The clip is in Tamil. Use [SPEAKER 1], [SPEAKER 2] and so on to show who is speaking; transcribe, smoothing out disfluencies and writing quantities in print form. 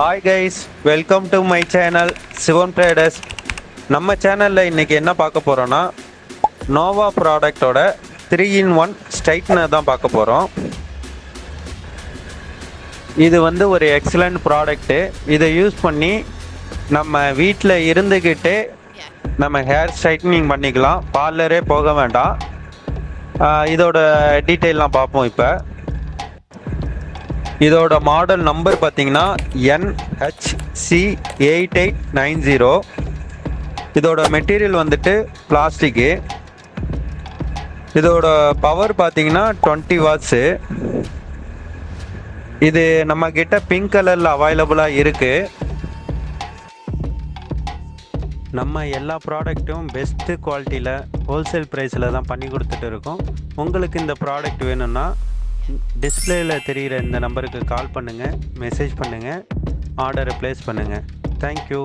[SPEAKER 1] Hi guys, welcome to my channel Shivam traders. நம்ம சேனலில் இன்றைக்கி என்ன பார்க்க போகிறோன்னா, நோவா ப்ராடக்டோட 3-in-1 ஸ்ட்ரைட்னர் தான் பார்க்க போகிறோம். இது வந்து ஒரு எக்ஸலண்ட் ப்ராடக்ட்டு. இதை யூஸ் பண்ணி நம்ம வீட்டில் இருந்துக்கிட்டே நம்ம ஹேர் ஸ்ட்ரைட்னிங் பண்ணிக்கலாம், பார்லரே போக வேண்டாம். இதோட டீட்டெயிலாம் பார்ப்போம். இப்போ இதோட மாடல் நம்பர் பார்த்தீங்கன்னா NHC8890. இதோட மெட்டீரியல் வந்துட்டு பிளாஸ்டிக்கு. இதோட பவர் பார்த்தீங்கன்னா 20 வாட்ஸு. இது நம்ம கிட்ட பிங்க் கலரில் அவைலபிளாக இருக்குது. நம்ம எல்லா ப்ராடக்ட்டும் பெஸ்ட்டு குவாலிட்டியில் ஹோல்சேல் ப்ரைஸில் தான் பண்ணி கொடுத்துட்டு இருக்கோம். உங்களுக்கு இந்த ப்ராடக்ட் வேணும்னா டிஸ்பிளேயில் தெரிகிற இந்த நம்பருக்கு கால் பண்ணுங்கள், மெசேஜ் பண்ணுங்கள், ஆர்டரை ப்ளேஸ் பண்ணுங்கள். தேங்க்யூ.